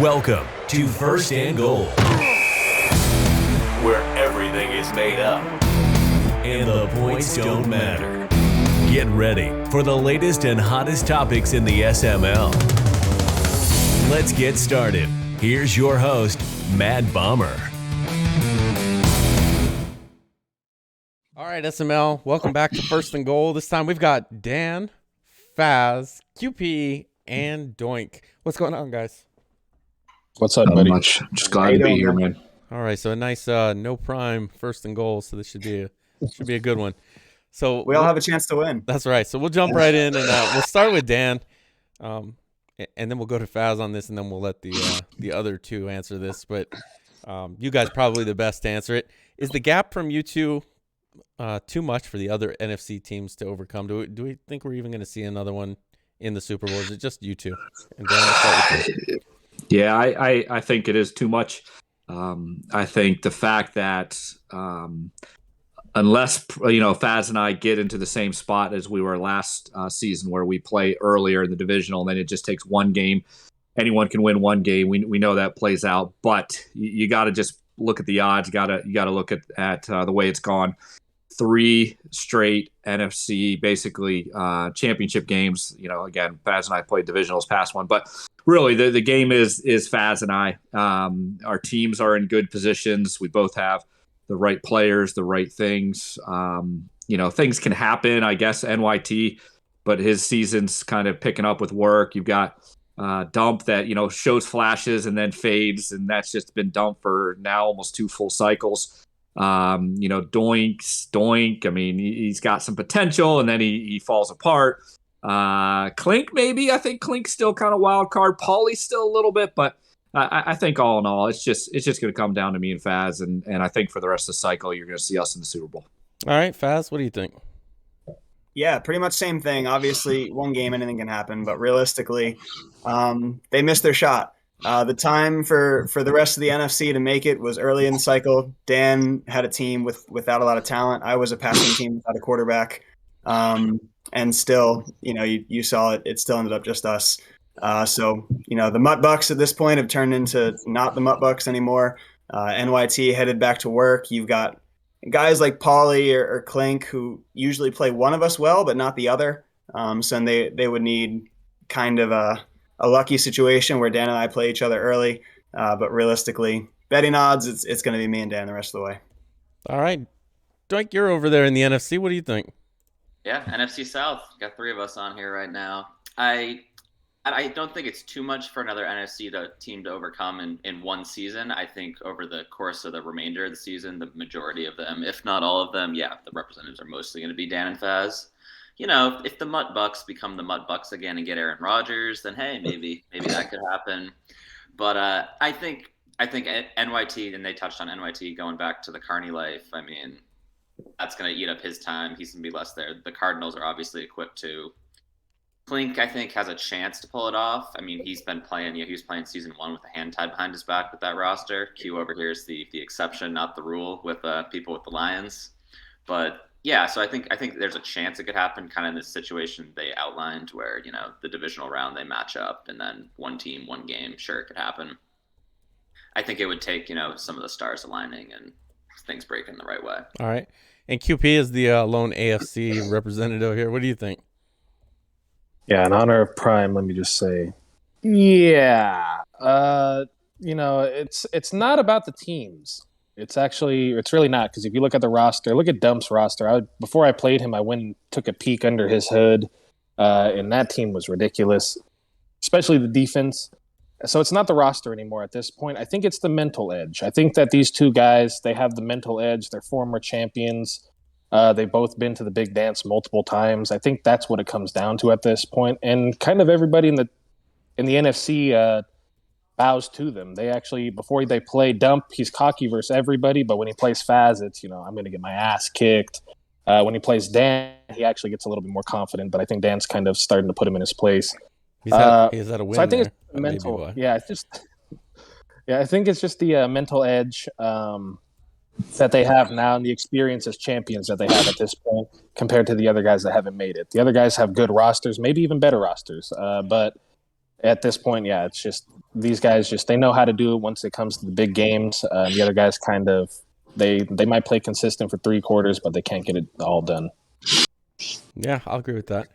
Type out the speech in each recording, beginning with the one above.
Welcome to First and Goal, where everything is made up and the points don't matter. Get ready for the latest and hottest topics in the SML. Let's get started. Here's your host, Mad Bomber. All right, SML, welcome back to First and Goal. This time we've got Dan, Faz, QP, and Doink. What's going on, guys? What's up, buddy? Much. Just glad to be here, man. All right, so a nice no prime First and Goal, so this should be a good one. So we all have a chance to win. That's right. So we'll jump right in, and we'll start with Dan, and then we'll go to Faz on this, and then we'll let the other two answer this. But you guys probably the best to answer it. Is the gap from you two too much for the other NFC teams to overcome? Do we think we're even going to see another one in the Super Bowl? Is it just you two? And Dan, we'll start with you. Yeah, I think it is too much. I think the fact that unless Faz and I get into the same spot as we were last season, where we play earlier in the divisional, and then it just takes one game. Anyone can win one game. We know that plays out, but you got to just look at the odds. You got to look at the way it's gone. 3 straight NFC basically championship games. Again, Faz and I played divisionals past one, but really the game is Faz and I. Our teams are in good positions. We both have the right players, the right things. Things can happen, I guess, NYT, but his season's kind of picking up with work. You've got Dump that, shows flashes and then fades, and that's just been Dump for now almost 2 full cycles. Doink. I mean, he's got some potential, and then he falls apart. Clink, maybe. I think Clink's still kind of wild card. Paulie's still a little bit, but I think all in all, it's just going to come down to me and Faz, and I think for the rest of the cycle, you're going to see us in the Super Bowl. All right, Faz, what do you think? Yeah, pretty much same thing. Obviously, one game, anything can happen, but realistically, they missed their shot. The time for the rest of the NFC to make it was early in the cycle. Dan had a team without a lot of talent. I was a passing team without a quarterback. And still, you saw it. It still ended up just us. So the Mutt Bucks at this point have turned into not the Mutt Bucks anymore. NYT headed back to work. You've got guys like Paulie or Clink who usually play one of us well, but not the other. So they would need kind of a lucky situation where Dan and I play each other early. But realistically, betting odds, it's going to be me and Dan the rest of the way. All right. Doink, you're over there in the NFC. What do you think? Yeah, NFC South. Got 3 of us on here right now. I don't think it's too much for another NFC team to overcome in one season. I think over the course of the remainder of the season, the majority of them, if not all of them, the representatives are mostly going to be Dan and Faz. If the Mutt Bucks become the Mutt Bucks again and get Aaron Rodgers, then hey, maybe that could happen. But I think NYT, and they touched on NYT going back to the Carney life. I mean, that's going to eat up his time. He's going to be less there. The Cardinals are obviously equipped to. Clink, I think, has a chance to pull it off. I mean, he's been playing. He was playing season 1 with a hand tied behind his back with that roster. Q over here is the exception, not the rule, with people with the Lions. But yeah, so I think there's a chance it could happen, kind of in this situation they outlined, where the divisional round they match up, and then one team, one game. Sure, it could happen. I think it would take some of the stars aligning and things breaking the right way. All right. And QP is the lone AFC representative here. What do you think? Yeah, in honor of Prime, let me just say, it's not about the teams. It's really not, because if you look at the roster, look at Dump's roster. Before I played him, I went and took a peek under his hood, and that team was ridiculous, especially the defense. So it's not the roster anymore at this point. I think it's the mental edge. I think that these 2 guys, they have the mental edge. They're former champions. They've both been to the big dance multiple times. I think that's what it comes down to at this point. And kind of everybody in the NFC bows to them. They actually, before they play Dump, he's cocky versus everybody. But when he plays Faz, it's, I'm going to get my ass kicked. When he plays Dan, he actually gets a little bit more confident. But I think Dan's kind of starting to put him in his place. He's had a win. So I think there. It's mental. Yeah, I think it's just the mental edge that they have now, and the experience as champions that they have at this point compared to the other guys that haven't made it. The other guys have good rosters, maybe even better rosters. But at this point, it's just these guys they know how to do it once it comes to the big games. The other guys kind of they might play consistent for 3 quarters, but they can't get it all done. Yeah, I'll agree with that.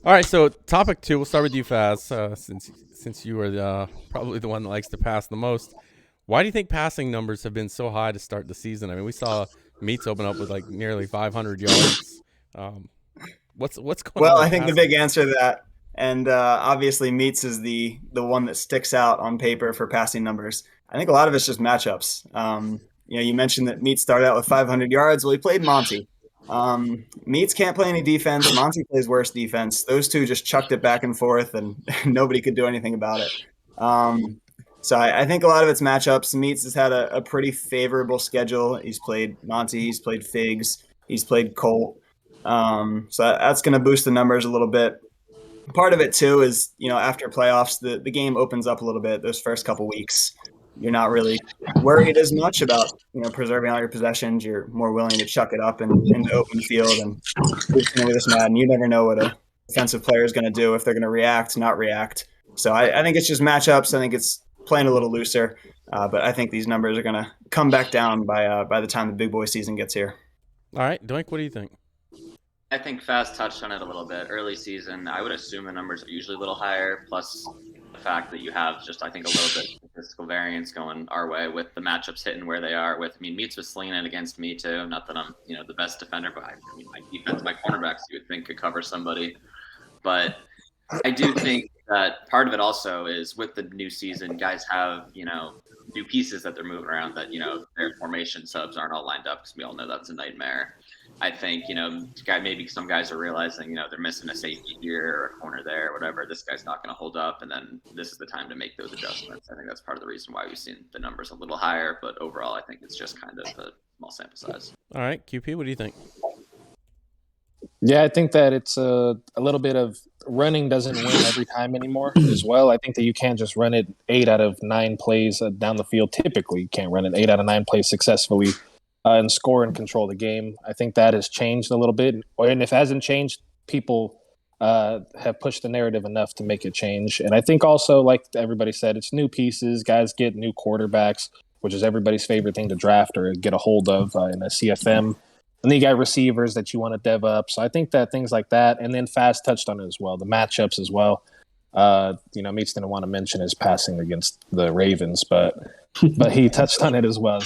All right, so topic 2, we'll start with you, Faz, since you are probably the one that likes to pass the most. Why do you think passing numbers have been so high to start the season? I mean, we saw Meats open up with like nearly 500 yards. What's going on? Well, I think the big answer to that, and obviously Meats is the one that sticks out on paper for passing numbers. I think a lot of it's just matchups. You mentioned that Meats started out with 500 yards. Well, he played Monty. Meats can't play any defense. Monty plays worse defense. Those two just chucked it back and forth, and nobody could do anything about it. So I think a lot of it's matchups. Meats has had a pretty favorable schedule. He's played Monty. He's played Figs. He's played Colt. So that's going to boost the numbers a little bit. Part of it, too, is, after playoffs, the game opens up a little bit those first couple weeks. You're not really worried as much about, preserving all your possessions. You're more willing to chuck it up in the open field and with this Madden. You never know what a defensive player is going to do, if they're going to react, not react. So I think it's just matchups. I think it's playing a little looser, but I think these numbers are going to come back down by the time the big boy season gets here. All right, Doink, what do you think? I think Faz touched on it a little bit. Early season, I would assume the numbers are usually a little higher, plus the fact that you have just, I think, a little bit of statistical variance going our way with the matchups hitting where they are. Meats was slinging it against me too. Not that I'm, the best defender, but my defense, my cornerbacks, you would think could cover somebody. But I do think that part of it also is with the new season, guys have, new pieces that they're moving around that, their formation subs aren't all lined up, because we all know that's a nightmare. I think, maybe some guys are realizing, they're missing a safety here or a corner there or whatever. This guy's not going to hold up, and then this is the time to make those adjustments. I think that's part of the reason why we've seen the numbers a little higher, but overall, I think it's just kind of a small sample size. All right, QP, what do you think? Yeah, I think that it's a little bit of running doesn't win every time anymore as well. I think that you can't just run it 8 out of 9 plays down the field. Typically, you can't run it 8 out of 9 plays successfully and score and control the game. I think that has changed a little bit. And if it hasn't changed, people have pushed the narrative enough to make it change. And I think also, like everybody said, it's new pieces. Guys get new quarterbacks, which is everybody's favorite thing to draft or get a hold of in a CFM. And then you got receivers that you want to dev up. So I think that things like that, and then Faz touched on it as well, the matchups as well. Meats didn't want to mention his passing against the Ravens, but he touched on it as well.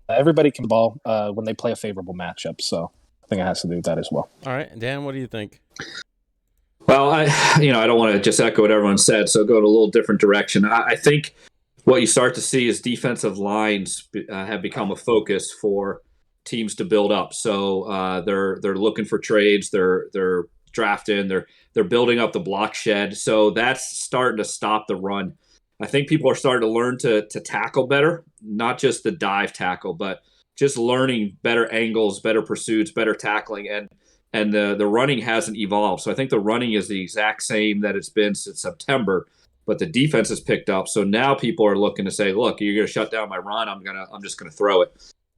Everybody can ball when they play a favorable matchup. So I think it has to do with that as well. All right, Dan, what do you think? Well, I don't want to just echo what everyone said, so go to a little different direction. I think what you start to see is defensive lines have become a focus for teams to build up. So they're looking for trades. They're drafting. They're building up the block shed. So that's starting to stop the run. I think people are starting to learn to tackle better, not just the dive tackle, but just learning better angles, better pursuits, better tackling, and the running hasn't evolved. So I think the running is the exact same that it's been since September, but the defense has picked up. So now people are looking to say, look, you're going to shut down my run. I'm just going to throw it.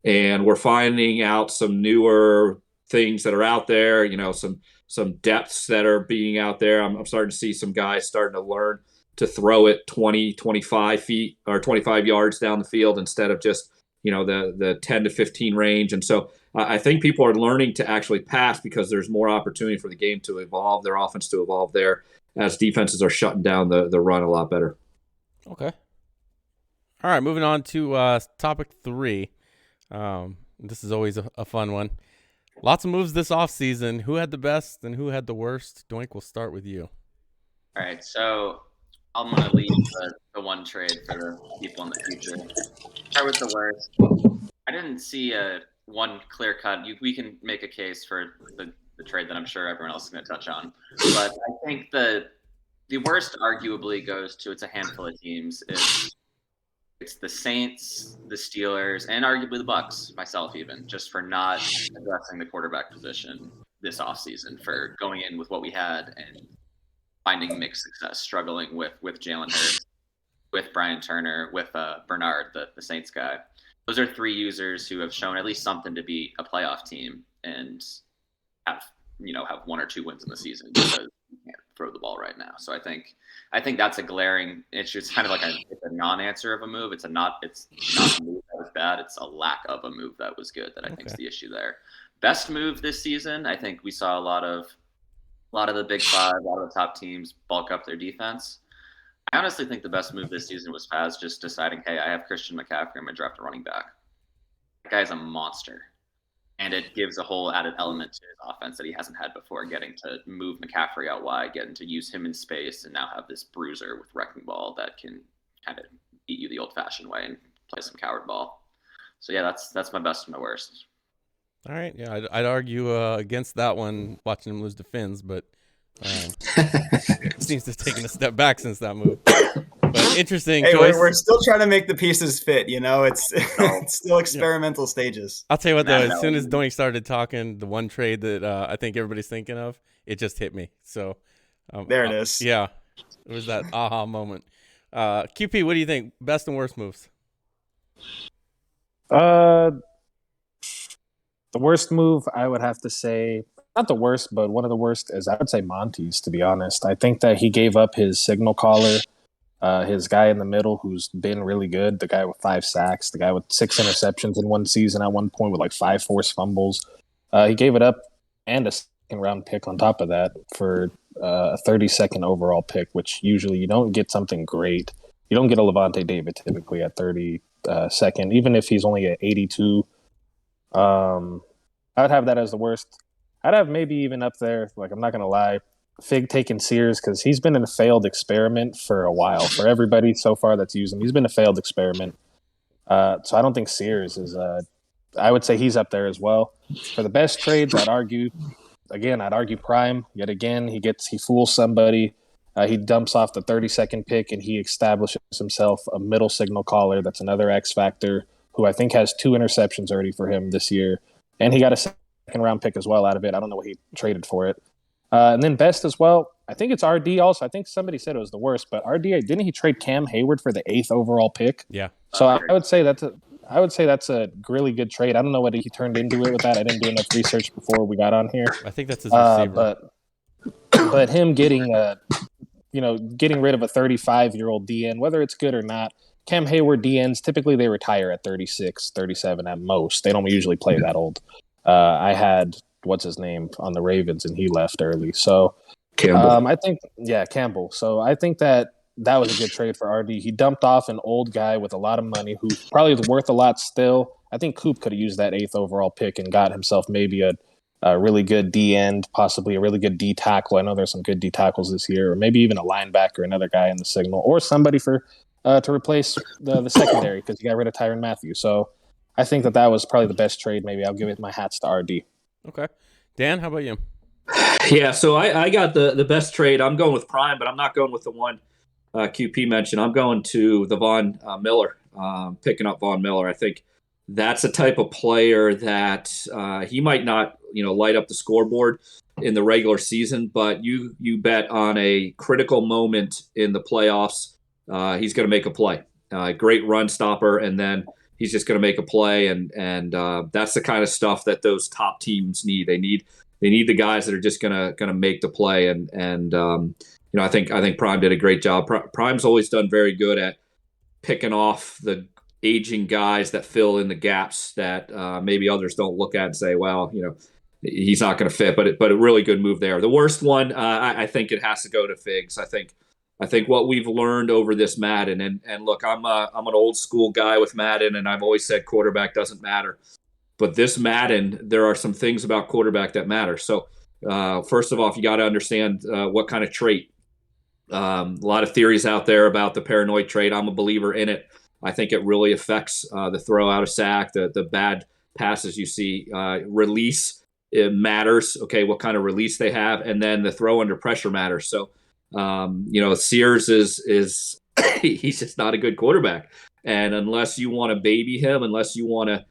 And we're finding out some newer things that are out there, some depths that are being out there. I'm starting to see some guys starting to learn to throw it 20, 25 feet or 25 yards down the field instead of just, the 10 to 15 range. And so I think people are learning to actually pass because there's more opportunity for the game to evolve, their offense to evolve there as defenses are shutting down the run a lot better. Okay. All right, moving on to topic 3. This is always a fun one. Lots of moves this offseason. Who had the best and who had the worst? Doink, we'll start with you. All right, so I'm going to leave the one trade for the people in the future. Start with the worst. I didn't see one clear cut. We can make a case for the trade that I'm sure everyone else is going to touch on. But I think the worst arguably goes to, it's a handful of teams. It's the Saints, the Steelers, and arguably the Bucs, myself even, just for not addressing the quarterback position this offseason, for going in with what we had and finding mixed success, struggling with Jalen Hurts, with Brian Turner, with Bernard, the Saints guy. Those are 3 users who have shown at least something to be a playoff team and have 1 or 2 wins in the season. Because can't throw the ball right now. So I think that's a glaring issue. It's kind of like it's a non-answer of a move. It's not a move that was bad. It's a lack of a move that was good that I think is the issue there. Best move this season, I think we saw a lot of the Big Five, a lot of the top teams bulk up their defense. I honestly think the best move this season was Paz just deciding, hey, I have Christian McCaffrey, I'm going to draft a running back. That guy's a monster. And it gives a whole added element to his offense that he hasn't had before, getting to move McCaffrey out wide, getting to use him in space, and now have this bruiser with wrecking ball that can kind of beat you the old-fashioned way and play some coward ball. So, yeah, that's my best and my worst. All right. Yeah, I'd argue against that one, watching him lose to Finns, but seems to have taken a step back since that move. But interesting choice. We're still trying to make the pieces fit, it's still experimental stages. I'll tell you what, though, as soon as Doink started talking, the one trade that I think everybody's thinking of, it just hit me. So there it is. Yeah, it was that aha moment. QP, what do you think? Best and worst moves? The worst move, I would have to say, not the worst, but one of the worst is, I would say, Monty's, to be honest. I think that he gave up his signal caller, his guy in the middle who's been really good, the guy with 5 sacks, the guy with 6 interceptions in one season at one point with like 5 forced fumbles. He gave it up and a second-round pick on top of that for a 32nd overall pick, which usually you don't get something great. You don't get a Levante David typically at 32nd, even if he's only at 82. I would have that as the worst. I'd have maybe even up there, like, I'm not going to lie, Fig taking Sears, because he's been in a failed experiment for a while. For everybody so far that's used him, he's been a failed experiment. So I don't think Sears is I would say he's up there as well. For the best trades, I'd argue Prime. Yet again, he fools somebody. He dumps off the 32nd pick, and he establishes himself a middle signal caller. That's another X factor, who I think has 2 interceptions already for him this year. And he got a second-round pick as well out of it. I don't know what he traded for it. And then best as well, I think it's RD also. I think somebody said it was the worst, but RD, didn't he trade Cam Hayward for the 8th overall pick? Yeah. So I would say that's a really good trade. I don't know what he turned into it with that. I didn't do enough research before we got on here. I think that's his receiver. But him getting rid of a 35-year-old DN, whether it's good or not, Cam Hayward DNs, typically they retire at 36, 37 at most. They don't usually play that old. I had, what's his name, on the Ravens, and he left early. So Campbell. Campbell. So I think that was a good trade for RD. He dumped off an old guy with a lot of money who probably is worth a lot still. I think Coop could have used that 8th overall pick and got himself maybe a really good D end, possibly a really good D tackle. I know there's some good D tackles this year, or maybe even a linebacker, another guy in the signal, or somebody to replace the secondary, because he got rid of Tyrann Mathieu. So I think that was probably the best trade. Maybe I'll give it my hats to RD. Okay. Dan, how about you? Yeah, so I got the best trade. I'm going with Prime, but I'm not going with the one QP mentioned. I'm going to the Von Miller, picking up Von Miller. I think that's a type of player that he might not, light up the scoreboard in the regular season, but you bet on a critical moment in the playoffs, he's going to make a play. Great run stopper, and then he's just going to make a play, and that's the kind of stuff that those top teams need. They need the guys that are just going to make the play, and I think Prime did a great job. Prime's always done very good at picking off the aging guys that fill in the gaps that maybe others don't look at and say, well, he's not going to fit. But a really good move there. The worst one, I think it has to go to Figs. I think what we've learned over this Madden, and look, I'm an old school guy with Madden, and I've always said quarterback doesn't matter. But this Madden, there are some things about quarterback that matter. So first of all, you got to understand what kind of trait. A lot of theories out there about the paranoid trait. I'm a believer in it. I think it really affects the throw out of sack, the bad passes you see. Release, it matters. Okay, what kind of release they have, and then the throw under pressure matters. So, Sears is he's just not a good quarterback. And unless you want to baby him, unless you want to,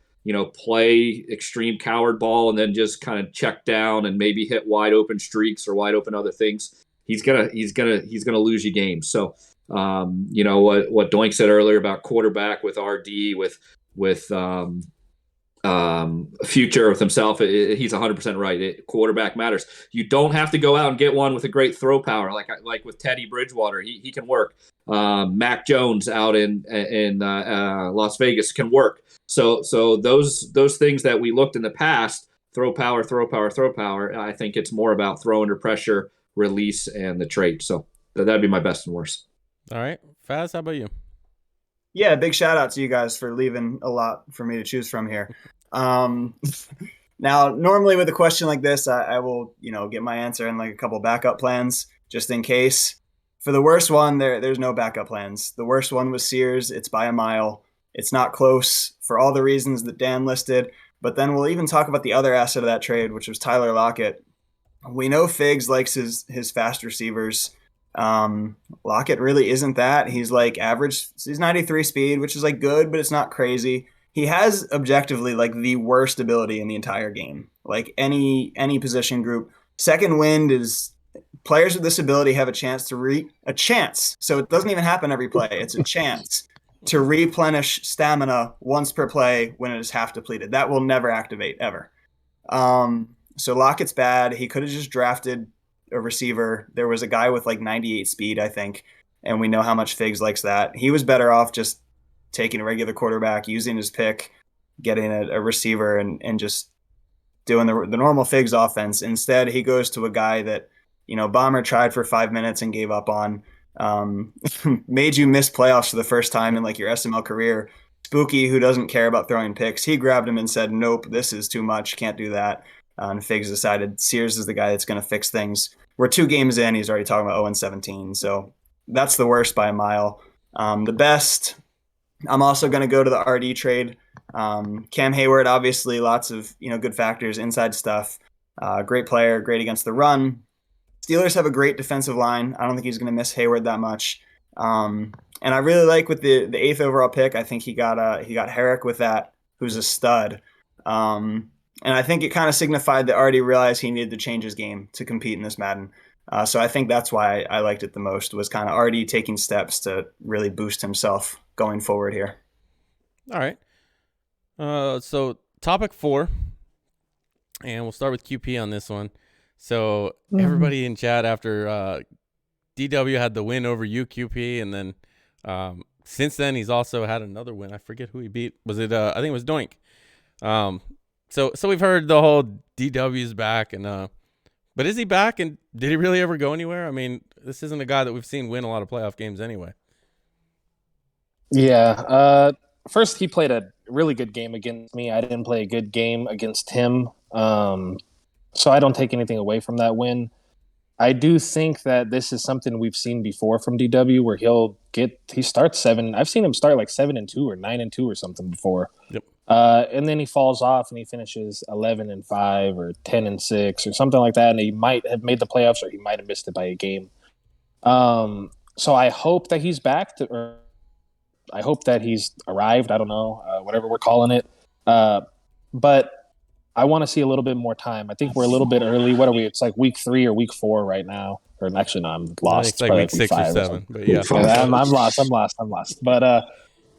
play extreme coward ball and then just kind of check down and maybe hit wide open streaks or wide open other things, he's gonna lose you games. So, what Doink said earlier about quarterback with RD with future with himself, he's 100% right. Quarterback matters. You don't have to go out and get one with a great throw power like with Teddy Bridgewater. He can work. Mac Jones out in Las Vegas can work. So those things that we looked in the past, throw power. I think it's more about throw under pressure, release, and the trait. So that'd be my best and worst. All right, Faz, how about you? Yeah, big shout out to you guys for leaving a lot for me to choose from here. Now, normally with a question like this, I will, get my answer and like a couple backup plans just in case. For the worst one, there's no backup plans. The worst one was Sears. It's by a mile. It's not close for all the reasons that Dan listed. But then we'll even talk about the other asset of that trade, which was Tyler Lockett. We know Figs likes his fast receivers. Lockett really isn't that. He's like average. He's 93 speed, which is like good, but it's not crazy. He has objectively like the worst ability in the entire game. Like any position group. Second wind is players with this ability have a chance. So it doesn't even happen every play. It's a chance to replenish stamina once per play when it is half depleted. That will never activate ever. So Lockett's bad. He could have just drafted a receiver. There was a guy with like 98 speed, I think, and we know how much Figs likes that. He was better off just taking a regular quarterback, using his pick, getting a receiver, and just doing the normal Figs offense. Instead, he goes to a guy that, Bomber tried for 5 minutes and gave up on, made you miss playoffs for the first time in like your SML career. Spooky, who doesn't care about throwing picks, he grabbed him and said, nope, this is too much, can't do that. And Figs decided Sears is the guy that's going to fix things. We're 2 games in. He's already talking about 0-17. So that's the worst by a mile. The best, I'm also going to go to the RD trade. Cam Hayward, obviously lots of good factors, inside stuff. Great player, great against the run. Steelers have a great defensive line. I don't think he's going to miss Hayward that much. And I really like with the 8th overall pick. I think he got Herrick with that, who's a stud. And I think it kind of signified that already realized he needed to change his game to compete in this Madden. So I think that's why I liked it the most, was kind of already taking steps to really boost himself going forward here. All right. So topic 4, and we'll start with QP on this one. So everybody in chat, after DW had the win over UQP, and then since then he's also had another win. I forget who he beat. Was it? I think it was Doink. So we've heard the whole DW's back, and but is he back? And did he really ever go anywhere? I mean, this isn't a guy that we've seen win a lot of playoff games anyway. Yeah. First, he played a really good game against me. I didn't play a good game against him. So I don't take anything away from that win. I do think that this is something we've seen before from DW, where he starts 7. I've seen him start like 7-2 or 9-2 or something before. Yep. And then he falls off and he finishes 11-5 or 10-6 or something like that. And he might have made the playoffs, or he might have missed it by a game. So I hope that he's back, or I hope that he's arrived. I don't know, whatever we're calling it. But I want to see a little bit more time. I think we're a little bit early. What are we? It's like week 3 or week 4 right now. Or actually, no, I'm lost. It's like week 6 or 7. But yeah, I'm lost.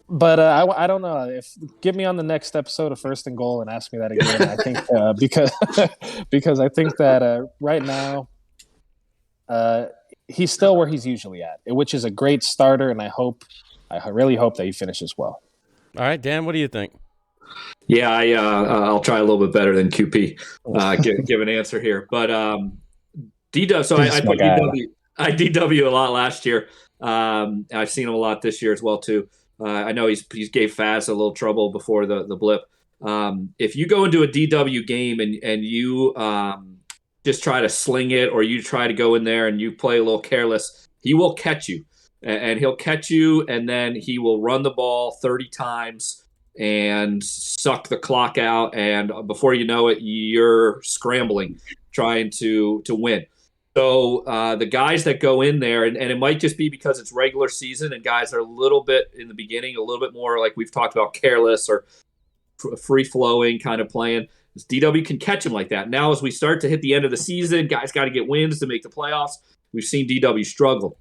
But I don't know. Give me on the next episode of First and Goal and ask me that again. I think because I think that right now he's still where he's usually at, which is a great starter, and I really hope that he finishes well. All right, Dan, what do you think? Yeah, I'll try a little bit better than QP. Give an answer here, but DW. So I put DW. I DW a lot last year. I've seen him a lot this year as well too. I know he gave Faz a little trouble before the blip. If you go into a DW game and you just try to sling it, or you try to go in there and you play a little careless, he will catch you, and he'll catch you, and then he will run the ball 30 times and suck the clock out, and before you know it, you're scrambling trying to win. So the guys that go in there, and it might just be because it's regular season and guys are a little bit in the beginning, a little bit more like we've talked about, careless or free-flowing kind of playing. DW can catch him like that. Now as we start to hit the end of the season, guys got to get wins to make the playoffs. We've seen DW struggle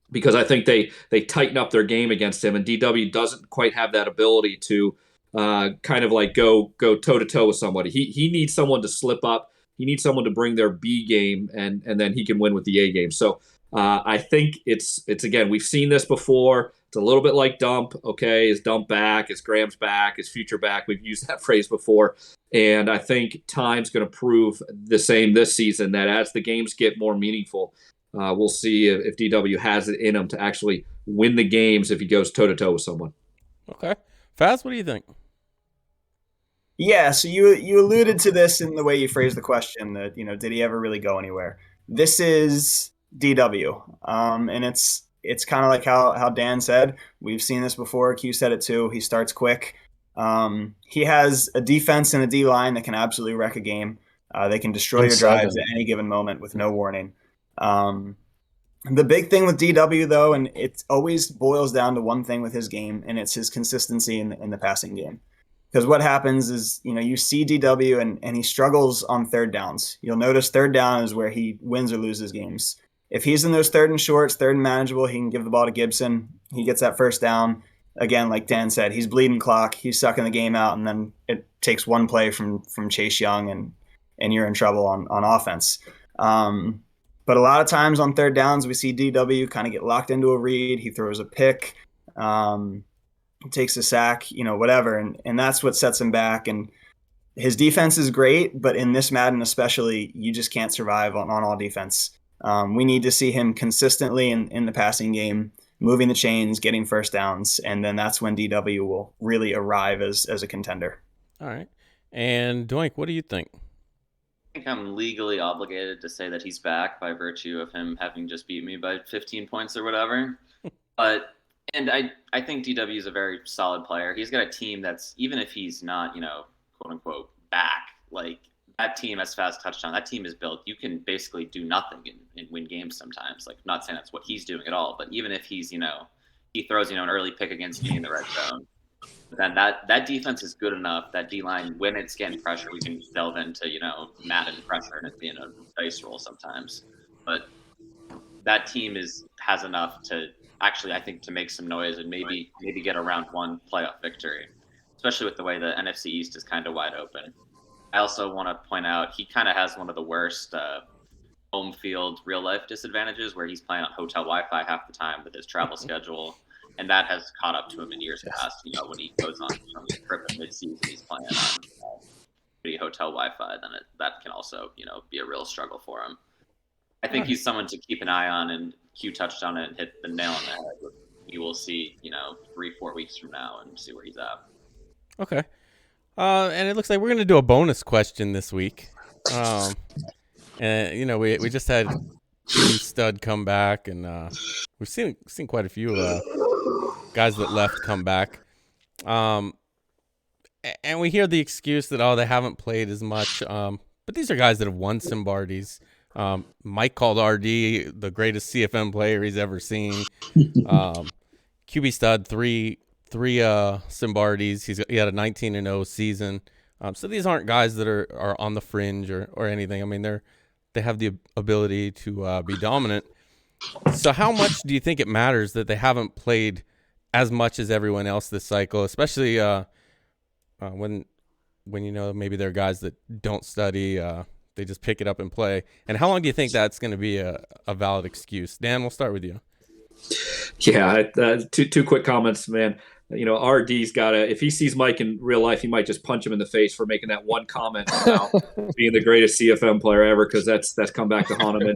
because I think they tighten up their game against him, and DW doesn't quite have that ability to kind of like go toe to toe with somebody. He needs someone to slip up. He needs someone to bring their B game, and then he can win with the A game. So I think it's again, we've seen this before. It's a little bit like Dump. Okay, is Dump back? Is Graham's back? Is Future back? We've used that phrase before, and I think time's going to prove the same this season. That as the games get more meaningful, we'll see if DW has it in him to actually win the games if he goes toe to toe with someone. Okay, Faz, what do you think? Yeah, so you alluded to this in the way you phrased the question that, did he ever really go anywhere? This is DW. And it's kind of like how Dan said. We've seen this before. Q said it too. He starts quick. He has a defense and a D line that can absolutely wreck a game. They can destroy your drives at any given moment with no warning. The big thing with DW, though, and it always boils down to one thing with his game, and it's his consistency in the passing game. Because what happens is, you see DW and he struggles on third downs. You'll notice third down is where he wins or loses games. If he's in those third and shorts, third and manageable, he can give the ball to Gibson. He gets that first down. Again, like Dan said, he's bleeding clock. He's sucking the game out, and then it takes one play from Chase Young, and you're in trouble on offense. But a lot of times on third downs, we see DW kind of get locked into a read. He throws a pick, takes a sack, whatever. And that's what sets him back. And his defense is great, but in this Madden especially, you just can't survive on all defense. We need to see him consistently in the passing game, moving the chains, getting first downs, and then that's when DW will really arrive as a contender. All right. And Doink, what do you think? I think I'm legally obligated to say that he's back by virtue of him having just beat me by 15 points or whatever. And I think DW is a very solid player. He's got a team that's, even if he's not, quote unquote, back, like that team, as Faz touched on, that team is built. You can basically do nothing and win games sometimes. Like, I'm not saying that's what he's doing at all, but even if he's, he throws, an early pick against me in the red zone, then that defense is good enough. That D-line, when it's getting pressure, we can delve into, Madden pressure and it being a dice roll sometimes. But that team has enough to actually, I think, to make some noise and maybe get a round one playoff victory, especially with the way the NFC East is kind of wide open. I also want to point out he kind of has one of the worst home field real life disadvantages where he's playing on hotel Wi-Fi half the time with his travel schedule. And that has caught up to him in years past. When he goes on some trip in mid-season, he's playing on shitty hotel Wi-Fi. Then that can also, be a real struggle for him. I think he's someone to keep an eye on, and Q touched on it and hit the nail on the head. You will see, 3-4 weeks from now and see where he's at. Okay. And it looks like we're going to do a bonus question this week. And, we just had Stud come back, and we've seen quite a few guys that left come back. And we hear the excuse that, they haven't played as much. But these are guys that have won Simbardies. Mike called RD the greatest CFM player he's ever seen. QB Stud, three Simbardies. He had a 19-0 season. So these aren't guys that are on the fringe or anything. I mean, they have the ability to be dominant. So how much do you think it matters that they haven't played as much as everyone else this cycle, especially when maybe they're guys that don't study, they just pick it up and play? And how long do you think that's going to be a valid excuse? Dan, we'll start with you. Yeah, two quick comments, man. RD's got to, if he sees Mike in real life, he might just punch him in the face for making that one comment about being the greatest CFM player ever, because that's come back to haunt him.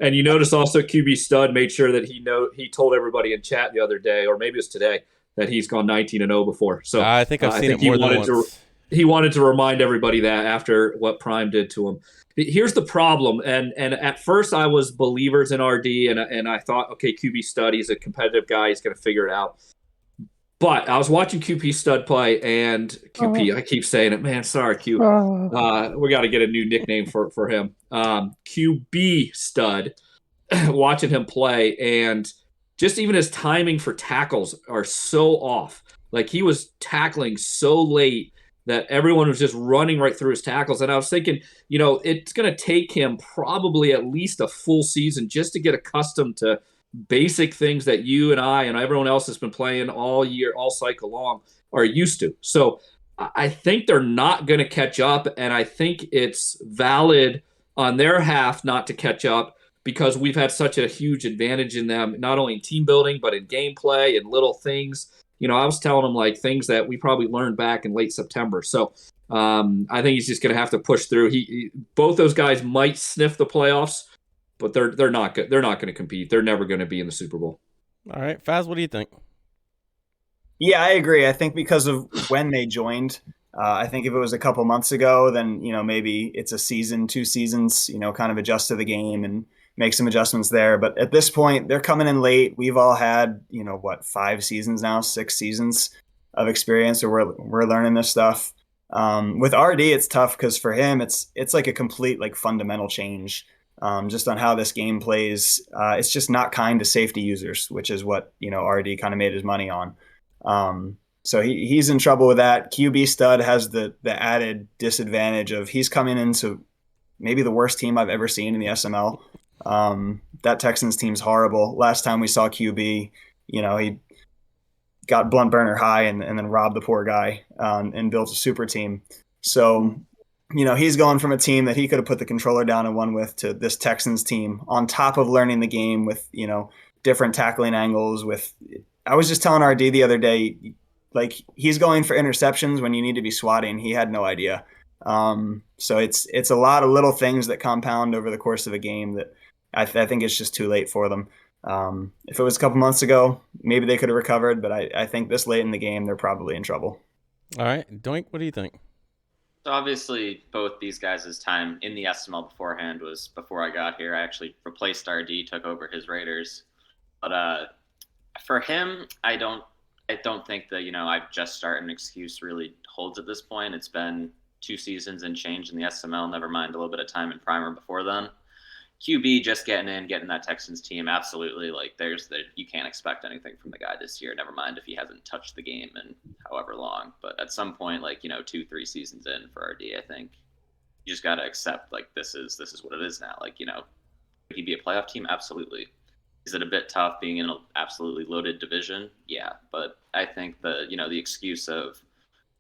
And you notice also QB Stud made sure that he told everybody in chat the other day, or maybe it was today, that he's gone 19-0 before. So I think I've seen it more than once. He wanted to remind everybody that after what Prime did to him. Here's the problem, and at first I was believers in RD, and I thought, okay, QB Stud, he's a competitive guy, he's going to figure it out. But I was watching QB Stud play, and QP, I keep saying it, man, sorry, Q. We got to get a new nickname for him. QB Stud, watching him play, and just even his timing for tackles are so off. Like, he was tackling so late that everyone was just running right through his tackles. And I was thinking, it's going to take him probably at least a full season just to get accustomed to basic things that you and I and everyone else has been playing all year, all cycle long, are used to. So I think they're not going to catch up, and I think it's valid on their half not to catch up because we've had such a huge advantage in them, not only in team building, but in gameplay and little things. I was telling them like things that we probably learned back in late September. So I think he's just going to have to push through. Both those guys might sniff the playoffs, but they're not good. They're not going to compete. They're never going to be in the Super Bowl. All right, Faz, what do you think? Yeah, I agree. I think because of when they joined, I think if it was a couple months ago, then maybe it's a season, 2 seasons, kind of adjust to the game and make some adjustments there. But at this point, they're coming in late. We've all had 5 seasons now, 6 seasons of experience, so we're learning this stuff. With RD, it's tough because for him, it's like a complete fundamental change just on how this game plays. It's just not kind to safety users, which is what RD kind of made his money on. So he's in trouble with that. QB Stud has the added disadvantage of he's coming into maybe the worst team I've ever seen in the SML. That Texans team's horrible. Last time we saw QB, he got blunt burner high and then robbed the poor guy and built a super team. So, he's going from a team that he could have put the controller down and won with to this Texans team on top of learning the game with, different tackling angles I was just telling RD the other day, he's going for interceptions when you need to be swatting. He had no idea. So it's a lot of little things that compound over the course of a game that I think it's just too late for them. If it was a couple months ago, maybe they could have recovered, but I think this late in the game, they're probably in trouble. All right, Doink, what do you think? So obviously, both these guys' time in the SML beforehand was before I got here. I actually replaced RD, took over his Raiders. But for him, I don't think that I've just started an excuse really holds at this point. It's been 2 seasons and change in the SML, never mind a little bit of time in primer before then. QB just getting that Texans team, absolutely. You can't expect anything from the guy this year, never mind if he hasn't touched the game in however long. But at some point, 2-3 seasons in for RD, I think you just got to accept this is what it is now. Could he be a playoff team? Absolutely. Is it a bit tough being in an absolutely loaded division? Yeah, but I think the excuse of,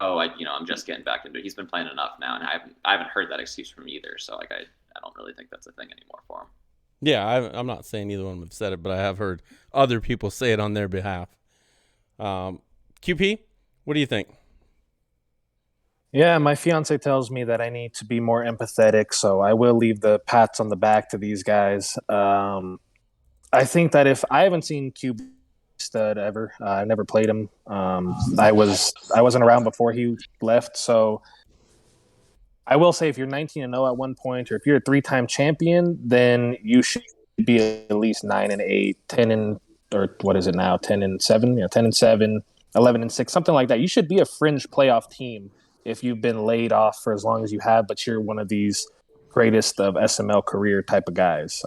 I'm just getting back into it. He's been playing enough now, and I haven't heard that excuse from either. So I don't really think that's a thing anymore for him. Yeah, I'm not saying either one of them have said it, but I have heard other people say it on their behalf. QP, what do you think? Yeah, my fiance tells me that I need to be more empathetic, so I will leave the pats on the back to these guys. I think that if I haven't seen QB Stud ever, I never played him. I wasn't around before he left, so I will say if you're 19-0 at one point, or if you're a 3-time champion, then you should be at least 9-8, 10 or what is it now? 10-7, 10-7, 11-6, something like that. You should be a fringe playoff team if you've been laid off for as long as you have, but you're one of these greatest of SML career type of guys.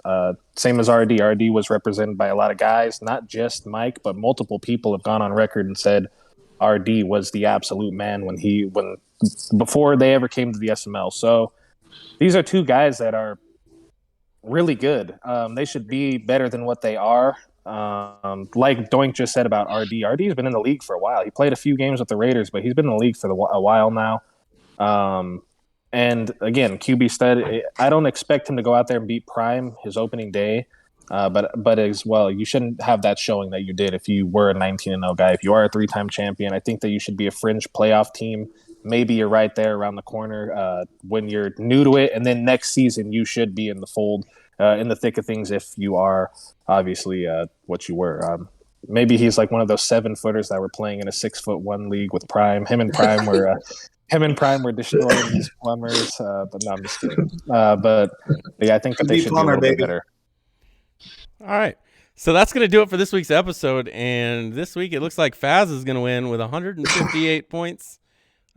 Same as RD. RD was represented by a lot of guys, not just Mike, but multiple people have gone on record and said RD was the absolute man when before they ever came to the SML. So these are 2 guys that are really good. They should be better than what they are. Like Doink just said about RD. RD's been in the league for a while. He played a few games with the Raiders, but he's been in the league for a while now. And again, QB Stud, I don't expect him to go out there and beat Prime his opening day. But as well, you shouldn't have that showing that you did if you were a 19-0 guy. If you are a 3-time champion, I think that you should be a fringe playoff team. Maybe you're right there around the corner when you're new to it. And then next season, you should be in the fold, in the thick of things if you are obviously what you were. Maybe he's like one of those 7-footers that were playing in a 6'1" league with Prime. Him and Prime were destroying these plumbers. But no, I'm just kidding. But yeah, I think that they should be a little bit better. All right. So that's going to do it for this week's episode. And this week, it looks like Faz is going to win with 158 points.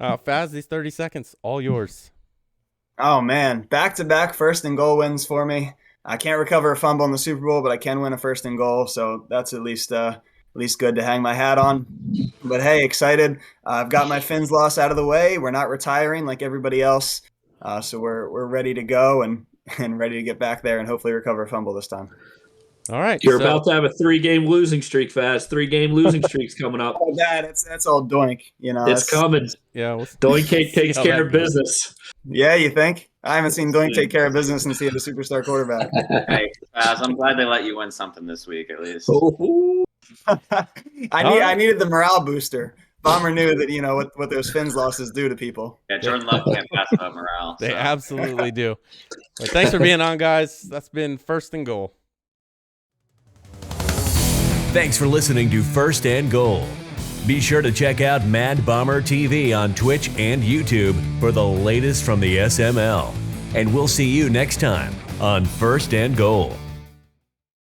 Faz, these 30 seconds, all yours. Oh, man. Back-to-back first and goal wins for me. I can't recover a fumble in the Super Bowl, but I can win a first and goal. So that's at least good to hang my hat on. But, hey, excited. I've got my Fins loss out of the way. We're not retiring like everybody else. So we're ready to go and ready to get back there and hopefully recover a fumble this time. All right. You're about to have a 3-game losing streak, Fast. 3-game losing streaks coming up. Oh, that's all doink. You know, It's coming. Yeah. Doink takes how care that of goes. business. Yeah, you think? I haven't seen Doink take care of business since he had a superstar quarterback. Hey, I'm glad they let you win something this week at least. Oh. I needed the morale booster. Bomber knew that, you know, what those Finns losses do to people. Yeah, Jordan Love can't pass about morale. They so. absolutely do. But thanks for being on, guys. That's been First and Goal. Thanks for listening to First and Goal. Be sure to check out Mad Bomber TV on Twitch and YouTube for the latest from the SML. And we'll see you next time on First and Goal.